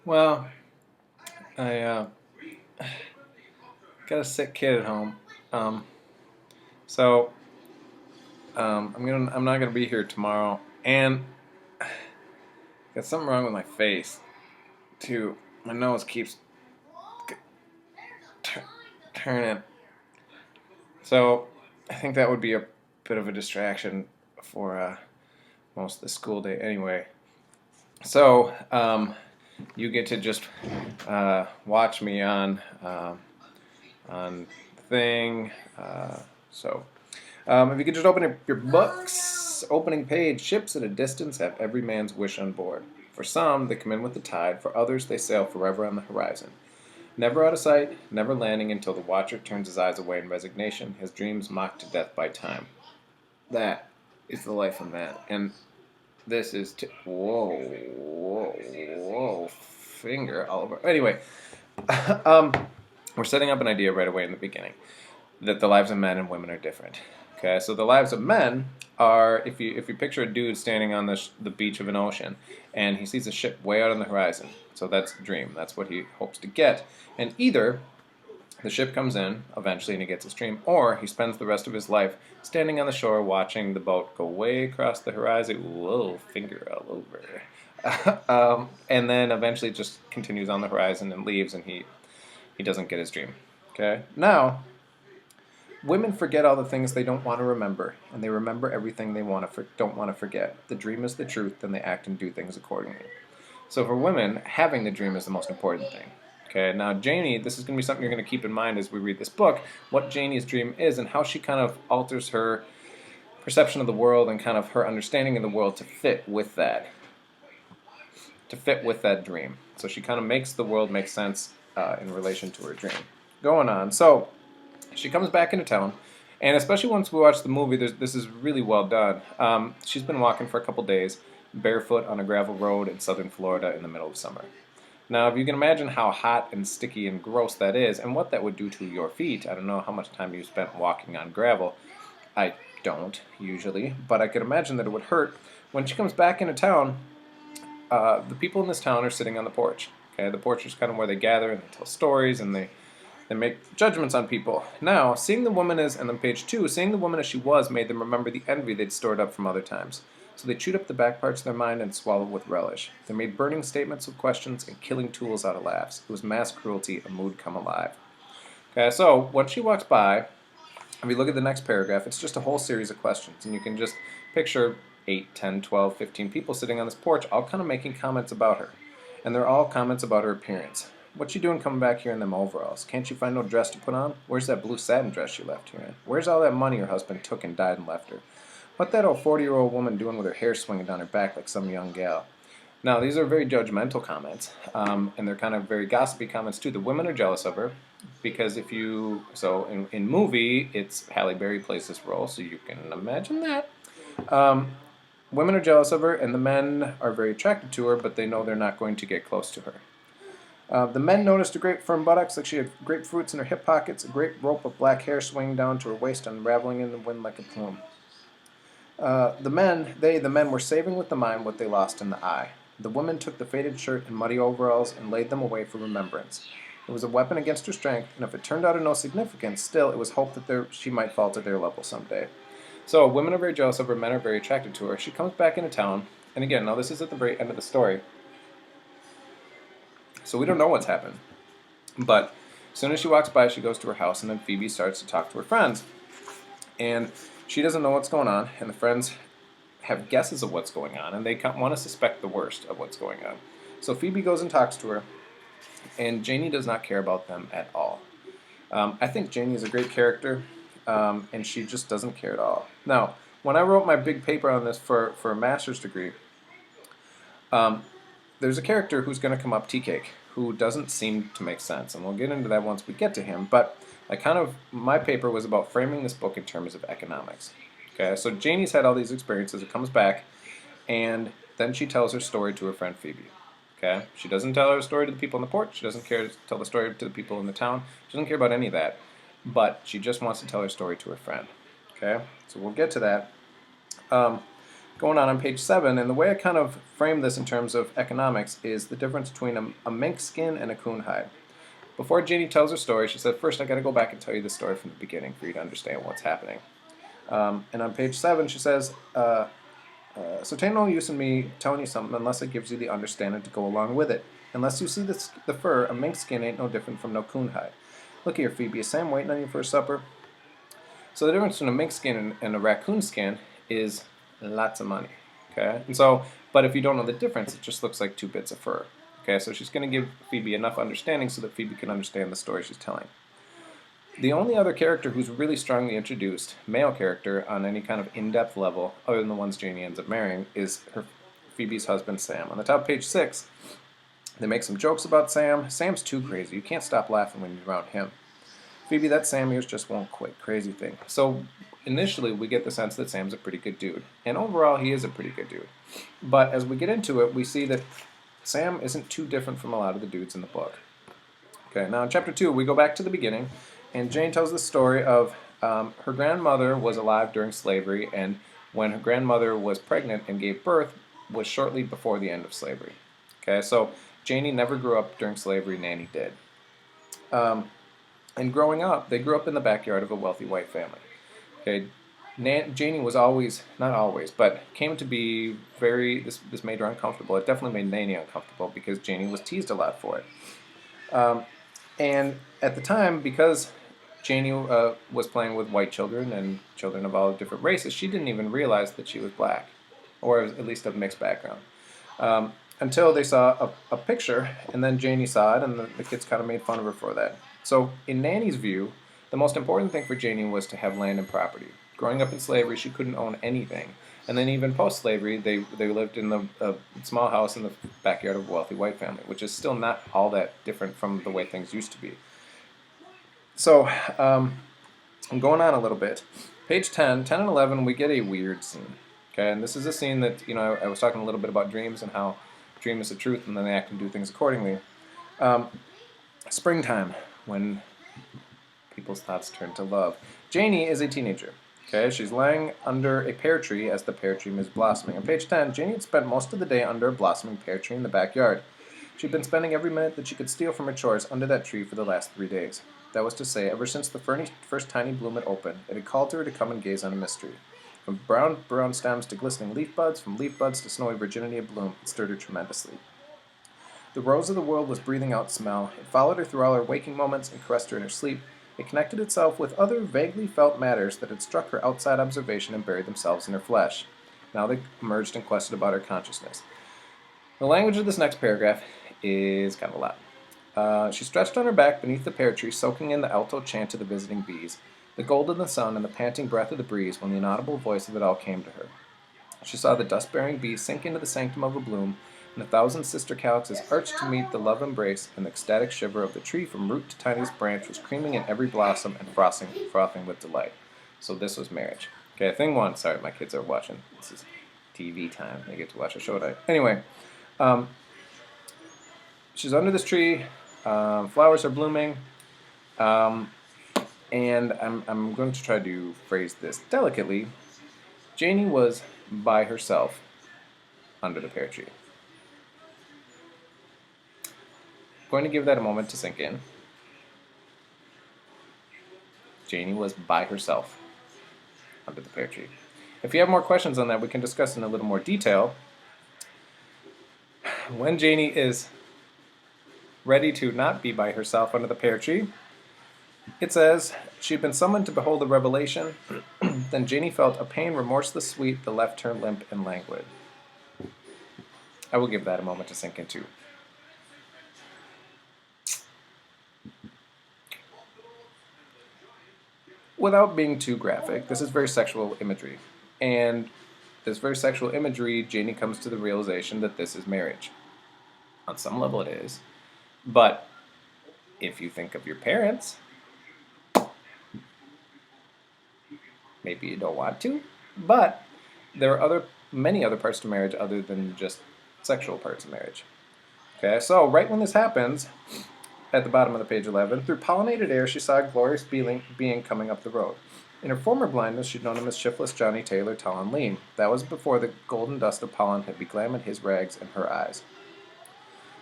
Well, I got a sick kid at home, um, so I'm not gonna be here tomorrow, and got something wrong with my face too. My nose keeps t- turning, so I think that would be a bit of a distraction for most of the school day anyway. So you get to just watch me on the thing. So if you could just open up your books, opening page, ships at a distance have every man's wish on board. For some, they come in with the tide. For others, they sail forever on the horizon. Never out of sight, never landing until the watcher turns his eyes away in resignation, his dreams mocked to death by time. That is the life of man. And this is whoa, whoa, whoa, finger all over. Anyway, um, we're setting up an idea right away in the beginning that the lives of men and women are different. Okay, so the lives of men are if you picture a dude standing on the beach of an ocean and he sees a ship way out on the horizon. So that's the dream. That's what he hopes to get. And either the ship comes in eventually and he gets his dream, or he spends the rest of his life standing on the shore watching the boat go way across the horizon. Whoa, finger all over. And then eventually just continues on the horizon and leaves, and he doesn't get his dream. Okay, now women forget all the things they don't want to remember, and they remember everything they don't want to forget. The dream is the truth, and they act and do things accordingly. So for women, having the dream is the most important thing. Okay, now Janie, this is going to be something you're going to keep in mind as we read this book, what Janie's dream is and how she kind of alters her perception of the world and kind of her understanding of the world to fit with that dream. So she kind of makes the world make sense in relation to her dream. Going on, so she comes back into town, and especially once we watch the movie, this is really well done. She's been walking for a couple days, barefoot on a gravel road in southern Florida in the middle of summer. Now, if you can imagine how hot and sticky and gross that is, and what that would do to your feet, I don't know how much time you spent walking on gravel. I don't usually, but I could imagine that it would hurt. When she comes back into town, the people in this town are sitting on the porch. Okay, the porch is kind of where they gather and they tell stories and they make judgments on people. Now, seeing the woman as, and on page 2, seeing the woman as she was made them remember the envy they'd stored up from other times. So they chewed up the back parts of their mind and swallowed with relish. They made burning statements of questions and killing tools out of laughs. It was mass cruelty, a mood come alive. Okay, so when she walks by, if you look at the next paragraph, it's just a whole series of questions, and you can just picture 8, 10, 12, 15 people sitting on this porch, all kind of making comments about her. And they're all comments about her appearance. What you doing coming back here in them overalls? Can't you find no dress to put on? Where's that blue satin dress you left here in? Where's all that money her husband took and died and left her? What that old 40-year-old woman doing with her hair swinging down her back like some young gal? Now, these are very judgmental comments, and they're kind of very gossipy comments too. The women are jealous of her because in movie, it's Halle Berry plays this role, so you can imagine that. Um, Women are jealous of her, and the men are very attracted to her, but they know they're not going to get close to her. The men noticed her great firm buttocks, like she had grapefruits in her hip pockets, a great rope of black hair swinging down to her waist, unraveling in the wind like a plume. The men were saving with the mind what they lost in the eye. The women took the faded shirt and muddy overalls and laid them away for remembrance. It was a weapon against her strength, and if it turned out of no significance, still it was hoped that she might fall to their level someday. So women are very jealous of her, men are very attracted to her. She comes back into town, and again, now this is at the very end of the story, so we don't know what's happened. But as soon as she walks by, she goes to her house, and then Phoebe starts to talk to her friends. And she doesn't know what's going on, and the friends have guesses of what's going on, and they want to suspect the worst of what's going on. So Phoebe goes and talks to her, and Janie does not care about them at all. I think Janie is a great character, and she just doesn't care at all. Now, when I wrote my big paper on this for a master's degree, um, there's a character who's going to come up, Tea Cake, who doesn't seem to make sense, and we'll get into that once we get to him. But my paper was about framing this book in terms of economics. Okay, so Janie's had all these experiences. It comes back, and then she tells her story to her friend Phoebe. Okay, she doesn't tell her story to the people on the porch. She doesn't care to tell the story to the people in the town. She doesn't care about any of that, but she just wants to tell her story to her friend. Okay, so we'll get to that. Um, Going on page 7, and the way I kind of frame this in terms of economics is the difference between a mink skin and a coon hide. Before Janie tells her story, she said, first I got to go back and tell you the story from the beginning for you to understand what's happening. And on page 7, she says, so tain't no use in me telling you something unless it gives you the understanding to go along with it. Unless you see the fur, a mink skin ain't no different from no coon hide. Look here, Phoebe, is Sam waiting on you for supper? So the difference between a mink skin and a raccoon skin is lots of money. Okay, and so, but if you don't know the difference, it just looks like two bits of fur. Okay, so she's going to give Phoebe enough understanding so that Phoebe can understand the story she's telling. The only other character who's really strongly introduced, male character, on any kind of in-depth level, other than the ones Janie ends up marrying, is Phoebe's husband, Sam. On the top of page 6, they make some jokes about Sam. Sam's too crazy. You can't stop laughing when you're around him. Phoebe, that Sam here's just won't quit. Crazy thing. So initially, we get the sense that Sam's a pretty good dude. And overall, he is a pretty good dude. But as we get into it, we see that Sam isn't too different from a lot of the dudes in the book. Okay, now in chapter 2, we go back to the beginning, and Jane tells the story of her grandmother was alive during slavery, and when her grandmother was pregnant and gave birth was shortly before the end of slavery. Okay, so Janie never grew up during slavery, Nanny did. And growing up, they grew up in the backyard of a wealthy white family. Okay, Janie was always, not always, but came to be this made her uncomfortable. It definitely made Nanny uncomfortable because Janie was teased a lot for it. And at the time, because Janie was playing with white children and children of all different races, she didn't even realize that she was black, or at least of mixed background. Until they saw a picture, and then Janie saw it, and the kids kind of made fun of her for that. So in Nanny's view, the most important thing for Janie was to have land and property. Growing up in slavery, she couldn't own anything. And then even post-slavery, they lived in a small house in the backyard of a wealthy white family, which is still not all that different from the way things used to be. So I'm going on a little bit. Page 10 and 11, we get a weird scene. Okay, and this is a scene that, I was talking a little bit about dreams and how dream is the truth, and then they act and do things accordingly. Springtime, when people's thoughts turn to love. Janie is a teenager. Okay, she's lying under a pear tree as the pear tree is blossoming. On page 10, Janie had spent most of the day under a blossoming pear tree in the backyard. She'd been spending every minute that she could steal from her chores under that tree for the last 3 days. That was to say, ever since the first tiny bloom had opened, it had called to her to come and gaze on a mystery. From brown stems to glistening leaf buds, from leaf buds to snowy virginity of bloom, it stirred her tremendously. The rose of the world was breathing out smell. It followed her through all her waking moments and caressed her in her sleep. It connected itself with other vaguely felt matters that had struck her outside observation and buried themselves in her flesh. Now they emerged and quested about her consciousness. The language of this next paragraph is kind of a lot. She stretched on her back beneath the pear tree, soaking in the alto chant of the visiting bees, the gold of the sun and the panting breath of the breeze when the inaudible voice of it all came to her. She saw the dust-bearing bees sink into the sanctum of a bloom, and 1,000 sister calyxes arched to meet the love embrace, and the ecstatic shiver of the tree from root to tiniest branch was creaming in every blossom and frothing with delight. So this was marriage. Okay, thing one. Sorry, my kids are watching. This is TV time. They get to watch a show tonight. Anyway, she's under this tree. Flowers are blooming. And I'm going to try to phrase this delicately. Janie was by herself under the pear tree. Going to give that a moment to sink in. Janie was by herself under the pear tree. If you have more questions on that, we can discuss in a little more detail. When Janie is ready to not be by herself under the pear tree, it says, she'd been summoned to behold the revelation. Then Janie felt a pain remorseless sweet that left her limp and languid. I will give that a moment to sink into. Without being too graphic, this is very sexual imagery. And this very sexual imagery, Janie comes to the realization that this is marriage. On some level it is. But if you think of your parents, maybe you don't want to. But there are many other parts to marriage other than just sexual parts of marriage. Okay, so right when this happens, at the bottom of the page 11, through pollinated air she saw a glorious being coming up the road. In her former blindness, she'd known him as Shiftless Johnny Taylor, tall and lean. That was before the golden dust of pollen had beglamored his rags and her eyes.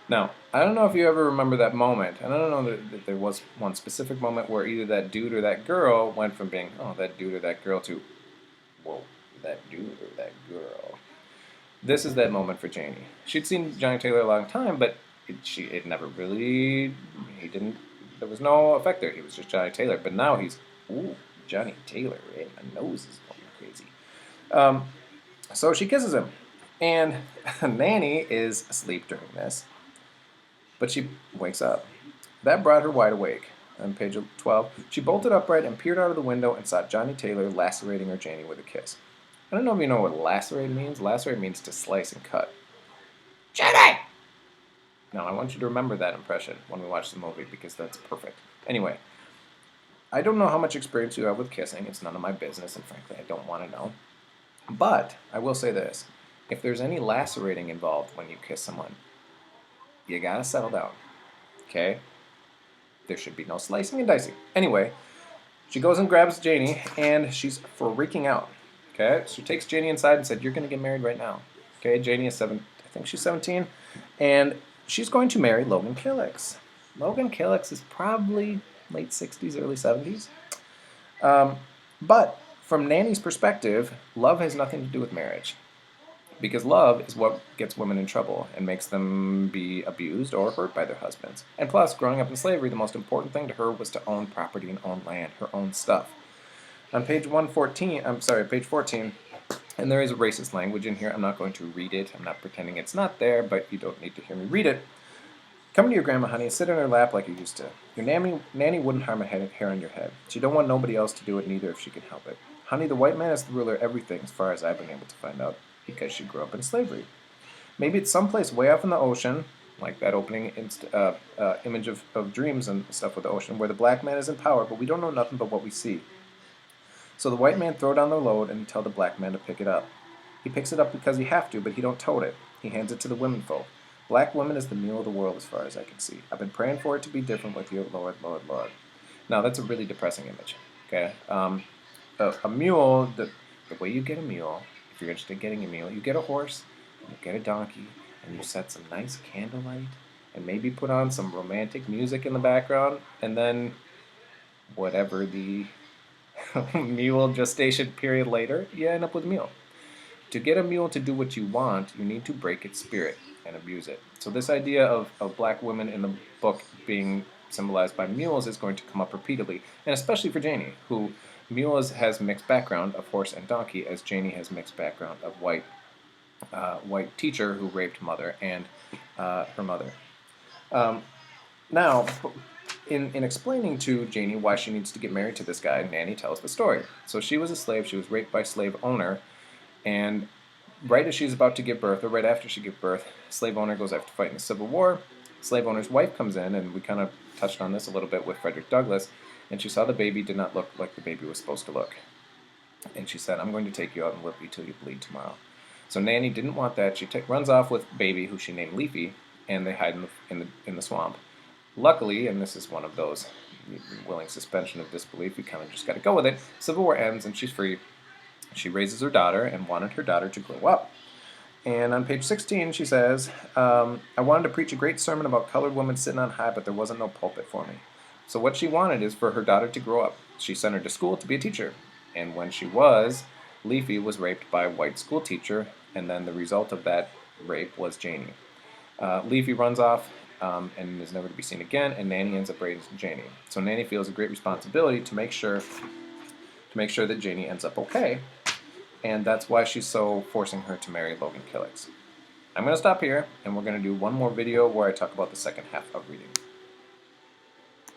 Now, I don't know if you ever remember that moment, and I don't know that there was one specific moment where either that dude or that girl went from being, oh, that dude or that girl to, whoa, that dude or that girl. This is that moment for Janie. She'd seen Johnny Taylor a long time, but it never really, there was no effect there. He was just Johnny Taylor. But now he's, ooh, Johnny Taylor, right? My nose is going crazy. So she kisses him, and Nanny is asleep during this, but she wakes up. That brought her wide awake. On page 12, she bolted upright and peered out of the window and saw Johnny Taylor lacerating her Janie with a kiss. I don't know if you know what lacerate means. Lacerate means to slice and cut. Jedi! Now, I want you to remember that impression when we watch the movie because that's perfect. Anyway, I don't know how much experience you have with kissing. It's none of my business, and frankly, I don't want to know. But I will say this. If there's any lacerating involved when you kiss someone, you gotta settle down. Okay? There should be no slicing and dicing. Anyway, she goes and grabs Janie, and she's freaking out. Okay, she takes Janie inside and said, "You're going to get married right now." Okay, Janie is I think she's 17, and she's going to marry Logan Killix. Logan Killix is probably late 60s, early 70s. But from Nanny's perspective, love has nothing to do with marriage, because love is what gets women in trouble and makes them be abused or hurt by their husbands. And plus, growing up in slavery, the most important thing to her was to own property and own land, her own stuff. On page 14, and there is racist language in here. I'm not going to read it. I'm not pretending it's not there, but you don't need to hear me read it. Come to your grandma, honey, and sit in her lap like you used to. Your nanny wouldn't harm a hair on your head. She don't want nobody else to do it neither if she can help it. Honey, the white man is the ruler of everything as far as I've been able to find out, because she grew up in slavery. Maybe it's someplace way off in the ocean, like that opening image of dreams and stuff with the ocean, where the black man is in power, but we don't know nothing but what we see. So the white man throw down the load and he tell the black man to pick it up. He picks it up because he have to, but he don't tote it. He hands it to the women folk. Black woman is the mule of the world as far as I can see. I've been praying for it to be different with you, Lord, Lord, Lord. Now that's a really depressing image. Okay, a mule, the way you get a mule, if you're interested in getting a mule, you get a horse, you get a donkey, and you set some nice candlelight, and maybe put on some romantic music in the background, and then whatever the mule gestation period later, you end up with a mule. To get a mule to do what you want, you need to break its spirit and abuse it. So this idea of black women in the book being symbolized by mules is going to come up repeatedly, and especially for Janie, who mules has mixed background of horse and donkey, as Janie has mixed background of white teacher who raped mother and her mother. Now, in explaining to Janie why she needs to get married to this guy, Nanny tells the story. So she was a slave, she was raped by a slave owner, and right as she's about to give birth, or right after she gives birth, slave owner goes off to fight in the Civil War. Slave owner's wife comes in, and we kind of touched on this a little bit with Frederick Douglass, and she saw the baby did not look like the baby was supposed to look. And she said, "I'm going to take you out and whip you till you bleed tomorrow." So Nanny didn't want that. She runs off with baby, who she named Leafy, and they hide in the swamp. Luckily, and this is one of those willing suspension of disbelief, you kind of just got to go with it. Civil War ends, and she's free. She raises her daughter and wanted her daughter to grow up. And on page 16, she says, I wanted to preach a great sermon about colored women sitting on high, but there wasn't no pulpit for me. So what she wanted is for her daughter to grow up. She sent her to school to be a teacher. And when she was, Leafy was raped by a white school teacher, and then the result of that rape was Janie. Leafy runs off and is never to be seen again, and Nanny ends up raising Janie. So Nanny feels a great responsibility to make sure that Janie ends up okay, and that's why she's so forcing her to marry Logan Killix. I'm going to stop here, and we're going to do one more video where I talk about the second half of reading.